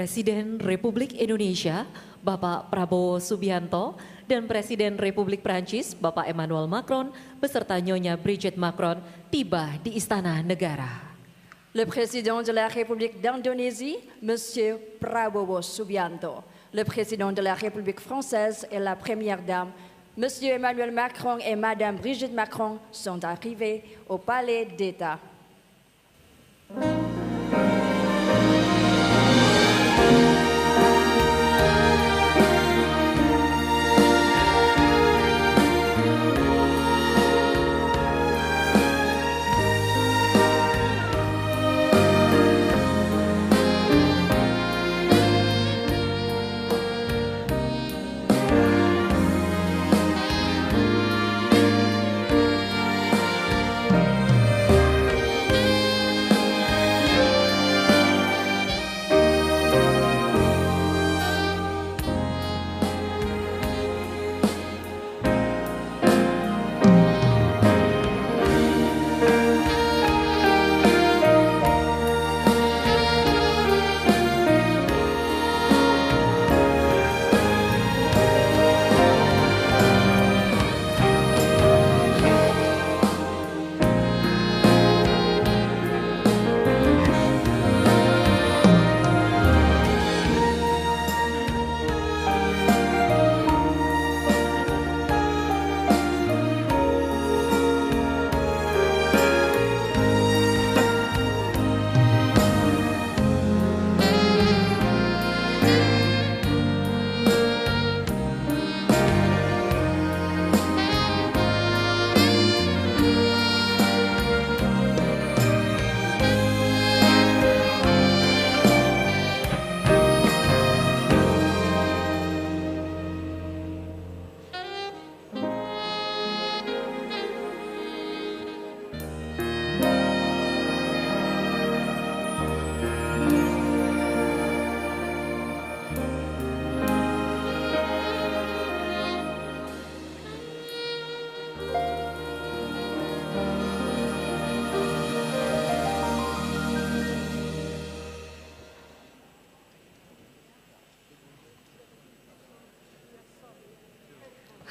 Presiden Republik Indonesia, Bapak Prabowo Subianto, dan Presiden Republik Prancis, Bapak Emmanuel Macron, beserta Nyonya Brigitte Macron, tiba di Istana Negara. Le Président de la République d'Indonésie, Monsieur Prabowo Subianto, le Président de la République française et la Première Dame, Monsieur Emmanuel Macron et Madame Brigitte Macron sont arrivés au Palais d'État.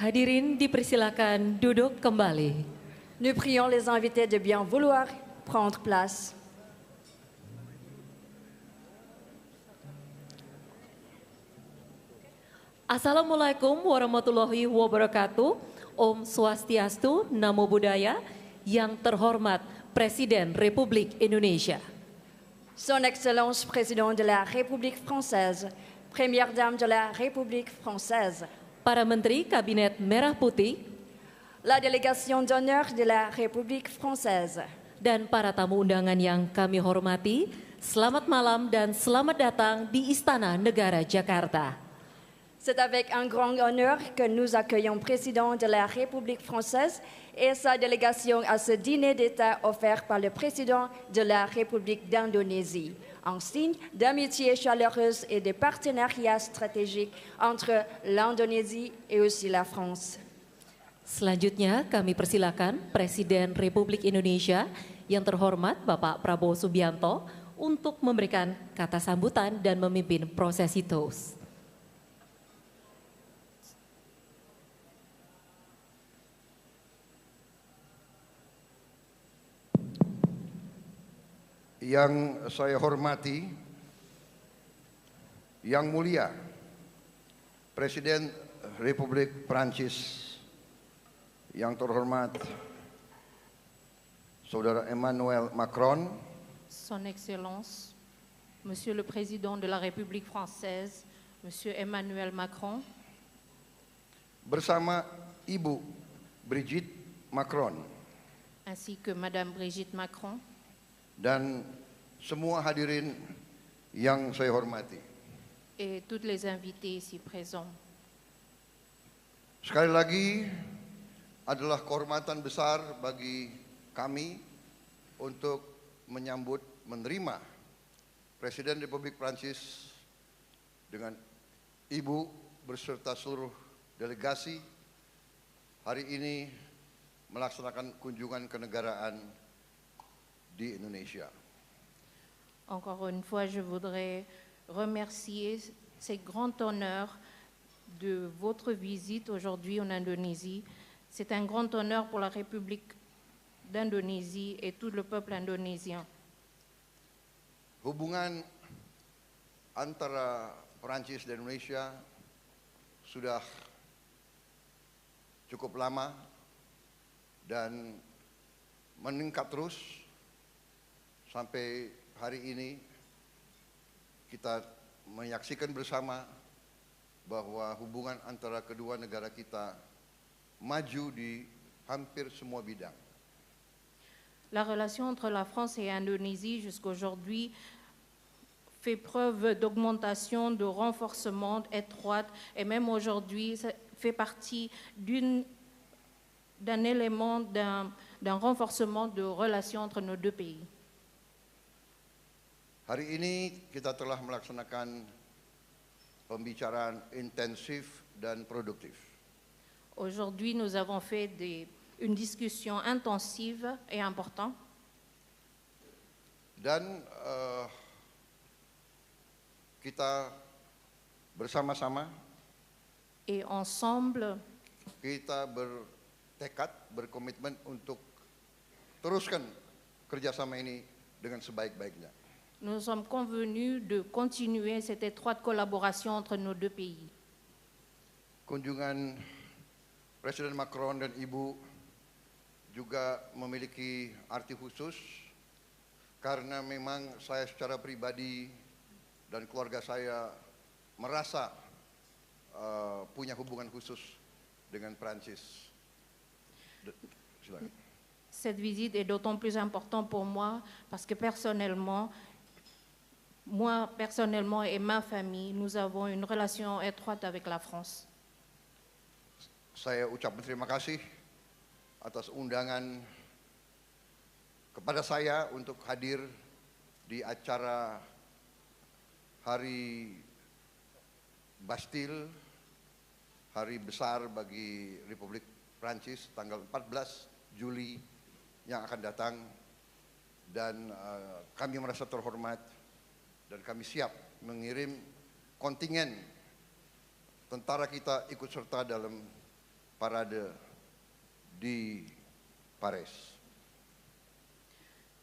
Hadirin dipersilakan duduk kembali. Nous prions les invités de bien vouloir prendre place. Assalamualaikum warahmatullahi wabarakatuh. Om Swastiastu, Namo Buddhaya. Yang terhormat Presiden Republik Indonesia. Son Excellence Président de la République française, Première Dame de la République française, Para Menteri Kabinet Merah Putih, la délégation d'honneur de la République française, dan para tamu undangan yang kami hormati, selamat malam dan selamat datang di Istana Negara Jakarta. c'est avec un grand honneur que nous accueillons le Président de la République française et sa délégation à ce dîner d'État offert par le Président de la République d'Indonésie, en signe d'amitié chaleureuse et de partenariat stratégique entre l'Indonésie et aussi la France. Selanjutnya kami persilakan Presiden Republik Indonesia yang terhormat Bapak Prabowo Subianto untuk memberikan kata sambutan dan memimpin prosesi toast. Yang saya hormati, Yang Mulia Presiden Republik Prancis, yang terhormat Saudara Emmanuel Macron, Son Excellence, Monsieur le Président de la République française, Monsieur Emmanuel Macron, bersama Ibu Brigitte Macron, ainsi que Madame Brigitte Macron, dan semua hadirin yang saya hormati. et toutes les invités ici présents. Sekali lagi, adalah kehormatan besar bagi kami untuk menerima Presiden Republik Prancis dengan Ibu beserta seluruh delegasi hari ini melaksanakan kunjungan kenegaraan di Indonesia. Encore une fois, je voudrais remercier ces grands honneurs de votre visite aujourd'hui en Indonésie. C'est un grand honneur pour la République d'Indonésie et tout le peuple indonésien. Hubungan antara Perancis dan Indonesia sudah cukup lama dan meningkat terus sampai hari ini. Kita menyaksikan bersama bahwa hubungan antara kedua negara kita maju di hampir semua bidang. La relation entre la France et l'Indonésie jusqu'aujourd'hui fait preuve d'augmentation, de renforcement étroite et même aujourd'hui ça fait partie d'un élément, d'un renforcement de relations entre nos deux pays. Hari ini kita telah melaksanakan pembicaraan intensif dan produktif. Aujourd'hui, nous avons fait une discussion intensive et importante. Dan kita bersama-sama, Et ensemble, kita bertekad, berkomitmen untuk teruskan kerjasama ini dengan sebaik-baiknya. nous sommes convenus de continuer cette étroite collaboration entre nos deux pays. Kunjungan Presiden Macron dan Ibu juga memiliki arti khusus karena memang saya secara pribadi dan keluarga saya merasa punya hubungan khusus dengan Prancis. Silakan. Cette visite est d'autant plus importante pour moi parce que personnellement et ma famille, nous avons une relation étroite avec la France. Saya ucapkan terima kasih atas undangan kepada saya untuk hadir di acara Hari Bastille, hari besar bagi Republik Prancis tanggal 14 Juli yang akan datang, dan kami merasa terhormat dan kami siap mengirim kontingen tentara kita ikut serta dalam parade di Paris.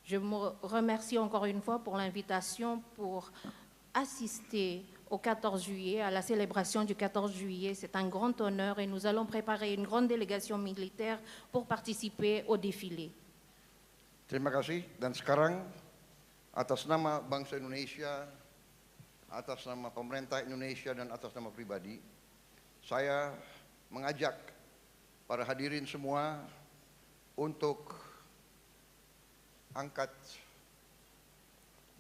Je me remercie encore une fois pour l'invitation pour assister au 14 juillet, à la célébration du 14 juillet. C'est un grand honneur et nous allons préparer une grande délégation militaire pour participer au défilé. Terima kasih, dan sekarang atas nama bangsa Indonesia, atas nama pemerintah Indonesia dan atas nama pribadi, saya mengajak para hadirin semua untuk angkat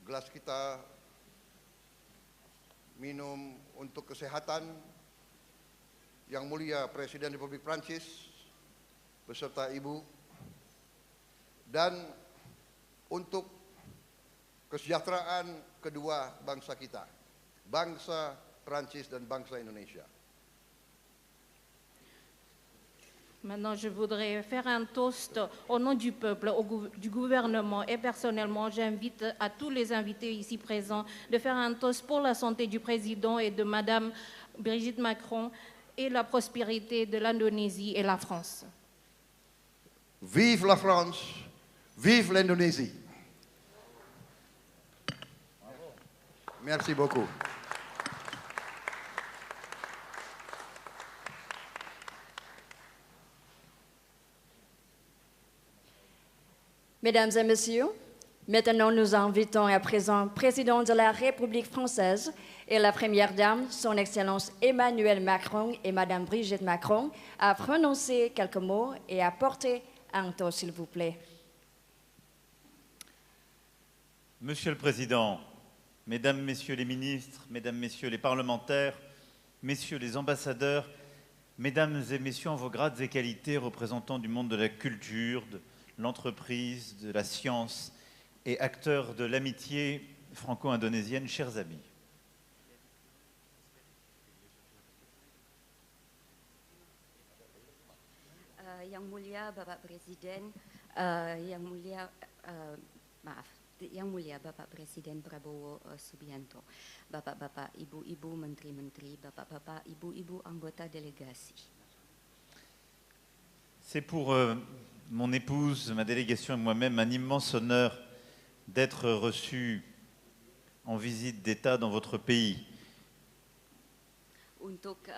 gelas kita minum untuk kesehatan Yang Mulia Presiden Republik Prancis beserta Ibu, dan untuk kesejahteraan kedua bangsa kita, bangsa Prancis dan bangsa Indonesia. Maintenant, je voudrais faire un toast au nom du peuple, du gouvernement, et personnellement, j'invite à tous les invités ici présents de faire un toast pour la santé du président et de Madame Brigitte Macron et la prospérité de l'Indonésie et la France. Vive la France, vive l'Indonésie. Merci beaucoup. Mesdames et messieurs, maintenant nous invitons à présent le président de la République française et la première dame, son Excellence Emmanuel Macron et Madame Brigitte Macron, à prononcer quelques mots et à porter un toast, s'il vous plaît. Monsieur le Président, Mesdames, Messieurs les ministres, Mesdames, Messieurs les parlementaires, Messieurs les ambassadeurs, Mesdames et Messieurs en vos grades et qualités, représentants du monde de la culture, de l'entreprise, de la science et acteurs de l'amitié franco-indonésienne, chers amis. Yang Mulia Bapak Presiden, Yang Mulia, Yang Mulia Bapak Presiden Prabowo Subianto, Bapak-bapak, Ibu-ibu Menteri-menteri, Bapak-bapak, Ibu-ibu anggota delegasi. C'est pour mon épouse, ma délégation et moi-même un immense honneur d'être reçus en visite d'État dans votre pays. Untuk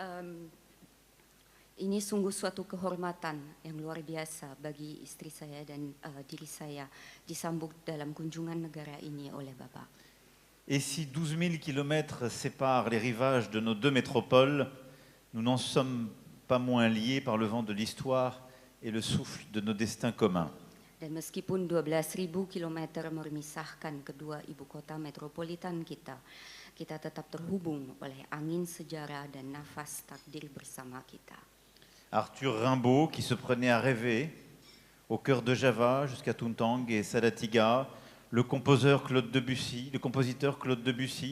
ini sungguh suatu kehormatan yang luar biasa bagi istri saya dan diri saya disambut dalam kunjungan negara ini oleh Bapak. Et si 12 000 kilomètres séparent les rivages de nos deux métropoles, nous n'en sommes pas moins liés par le vent de l'histoire et le souffle de nos destins communs. Dan meskipun 12.000 kilometer memisahkan kedua ibu kota metropolitan kita, kita tetap terhubung oleh angin sejarah dan nafas takdir bersama kita. Arthur Rimbaud, qui se prenait à rêver, au cœur de Java jusqu'à Tuntang et Salatiga, le compositeur Claude Debussy,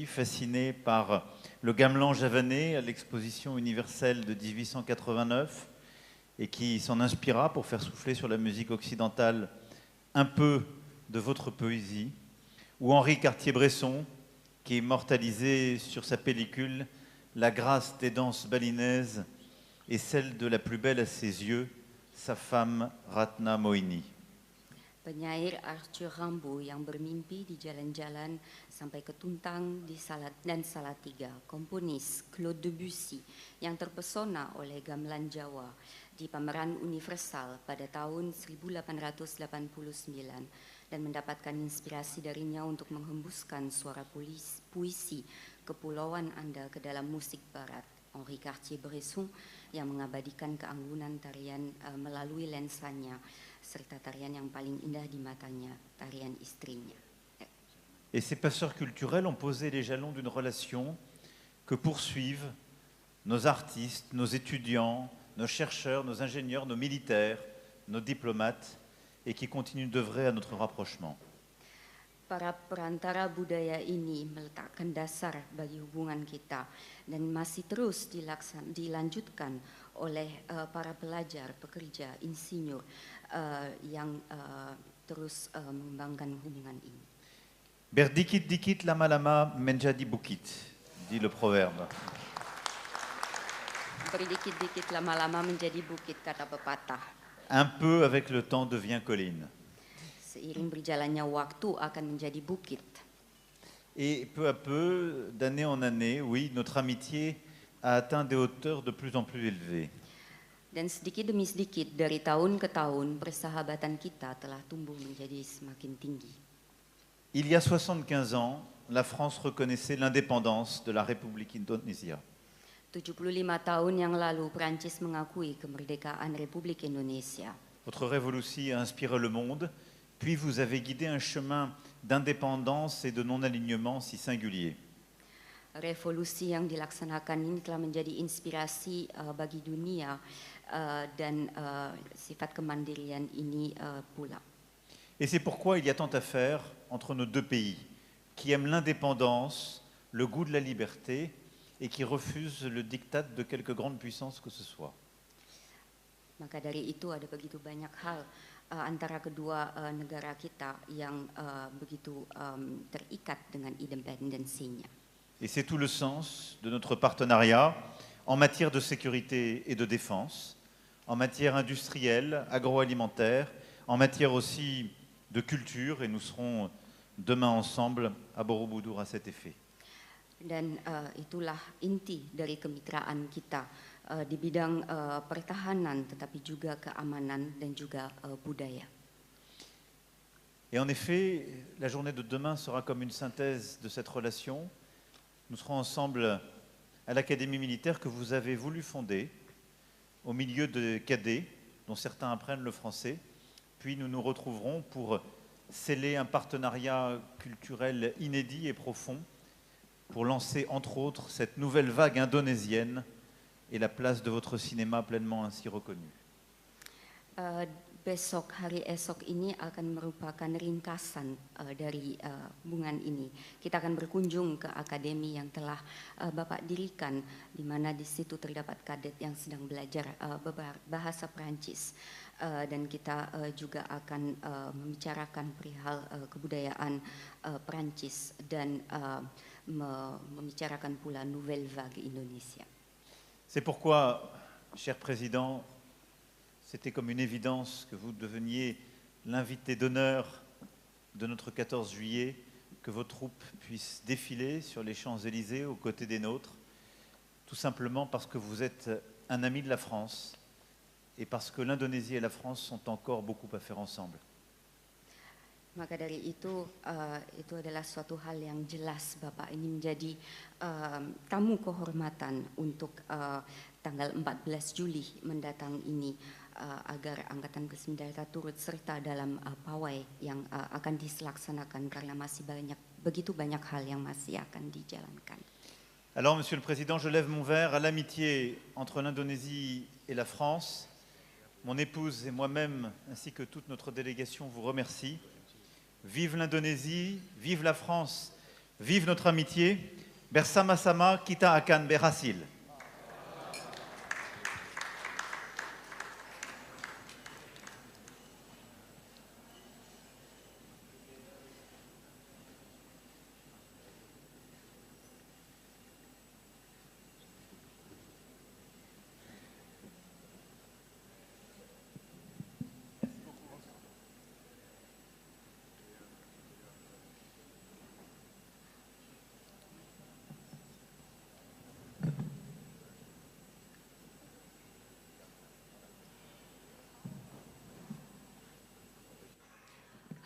fasciné par le gamelan javanais à l'exposition universelle de 1889, et qui s'en inspira pour faire souffler sur la musique occidentale un peu de votre poésie, ou Henri Cartier-Bresson, qui immortalisait sur sa pellicule la grâce des danses balinaises et celle de la plus belle à ses yeux, sa femme Ratna Moini. Penyair Arthur Rimbaud yang bermimpi di jalan-jalan sampai ke Tuntang dan Salatiga, komponis Claude Debussy yang terpesona oleh gamelan Jawa di pameran universal pada tahun 1889 dan mendapatkan inspirasi darinya untuk menghembuskan suara puisi Kepulauan Anda ke dalam musik barat. Henri Cartier-Bresson yang mengabadikan keanggunan tarian melalui lensanya serta tarian yang paling indah di matanya, tarian istrinya. Et ces passeurs culturels ont posé les jalons d'une relation que poursuivent nos artistes, nos étudiants, nos chercheurs, nos ingénieurs, nos militaires, nos diplomates, et qui continuent d'œuvrer à notre rapprochement. Para perantara budaya ini meletakkan dasar bagi hubungan kita dan masih terus dilanjutkan oleh para pelajar, pekerja, insinyur yang terus mengembangkan hubungan ini. Berdikit dikit lama lama menjadi bukit, dit le proverbe. Berdikit-dikit lama-lama menjadi bukit, kata pepatah. Un peu avec le temps devient colline. Seiring berjalannya waktu akan menjadi bukit. Et peu à peu, d'année en année, oui, notre amitié a atteint des hauteurs de plus en plus élevées. Dan sedikit demi sedikit dari tahun ke tahun persahabatan kita telah tumbuh menjadi semakin tinggi. Il y a 75 ans, la France reconnaissait l'indépendance de la République Indonésia. 75 tahun yang lalu Prancis mengakui kemerdekaan Republik Indonesia. Votre révolution a inspiré le monde, puis vous avez guidé un chemin d'indépendance et de non-alignement si singulier. Revolusi yang dilaksanakan ini telah menjadi inspirasi bagi dunia dan sifat kemandirian ini pula. Et c'est pourquoi il y a tant à faire entre nos deux pays, qui aiment l'indépendance, le goût de la liberté, et qui refusent le diktat de quelque grande puissance que ce soit. Maka dari itu ada begitu banyak hal antara kedua negara kita yang begitu terikat dengan independensinya. Et c'est tout le sens de notre partenariat en matière de sécurité et de défense, en matière industrielle, agroalimentaire, en matière aussi de culture, et nous serons demain ensemble à Borobudur à cet effet. Dan itulah inti dari kemitraan kita di bidang pertahanan, tetapi juga keamanan dan juga budaya. Et en effet, la journée de demain sera comme une synthèse de cette relation. Nous serons ensemble à l'Académie militaire que vous avez voulu fonder, au milieu de cadets, dont certains apprennent le français. Puis nous nous retrouverons pour sceller un partenariat culturel inédit et profond, pour lancer entre autres cette nouvelle vague indonésienne et la place de votre cinéma pleinement ainsi reconnue. besok, hari esok ini akan merupakan ringkasan dari hubungan ini. Kita akan berkunjung ke akademi yang telah Bapak dirikan, di mana di situ terdapat kadet yang sedang belajar bahasa Perancis. Dan kita juga akan membicarakan perihal kebudayaan Perancis dan membicarakan pula Nouvelle Vague Indonesia. C'est pourquoi, cher Président, c'était comme une évidence que vous deveniez l'invité d'honneur de notre 14 juillet, que vos troupes puissent défiler sur les Champs-Élysées aux côtés des nôtres, tout simplement parce que vous êtes un ami de la France et parce que l'Indonésie et la France sont encore beaucoup à faire ensemble. Maka dari itu adalah suatu hal yang jelas Bapak ini menjadi tamu kehormatan untuk tanggal 14 Juli mendatang ini agar Angkatan Bersenjata turut serta dalam pawai yang akan dilaksanakan karena masih begitu banyak hal yang masih akan dijalankan. Alors, Monsieur le Président, je lève mon verre à l'amitié entre l'Indonésie et la France. Mon épouse et moi-même, ainsi que toute notre délégation, vous remercie. Vive l'Indonésie, vive la France, vive notre amitié. Bersama-sama kita akan berhasil.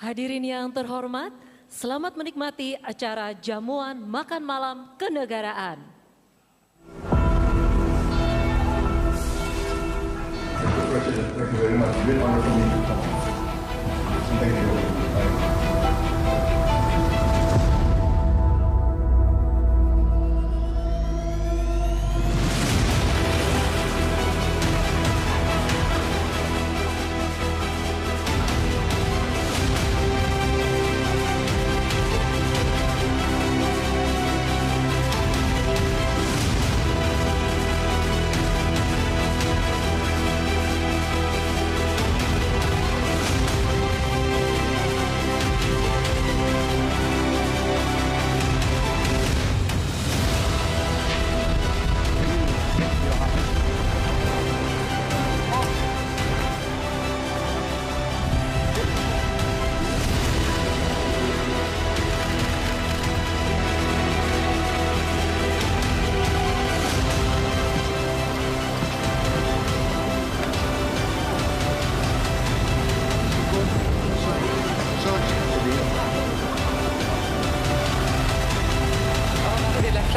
Hadirin yang terhormat, selamat menikmati acara jamuan makan malam kenegaraan. President, thank you very much. Great honor for me to come. Thank you.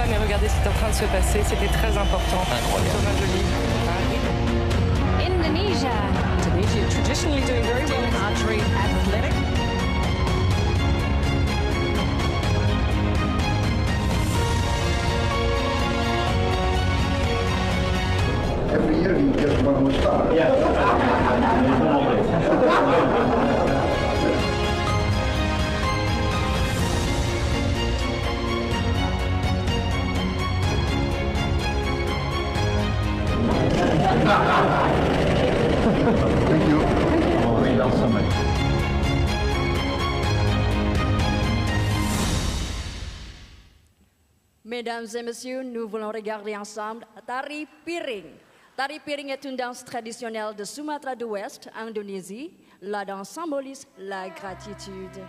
Regardez ce qui est en train de se passer, c'était très important. Thomas Joly. Indonesia. Indonesia traditionally doing very well in archery athletics. Every year you get one more star. Yeah. Thank you. Mesdames et messieurs, nous voulons regarder ensemble Tari Piring. Tari Piring est une danse traditionnelle de Sumatra de l'Ouest, Indonésie. La danse symbolise la gratitude.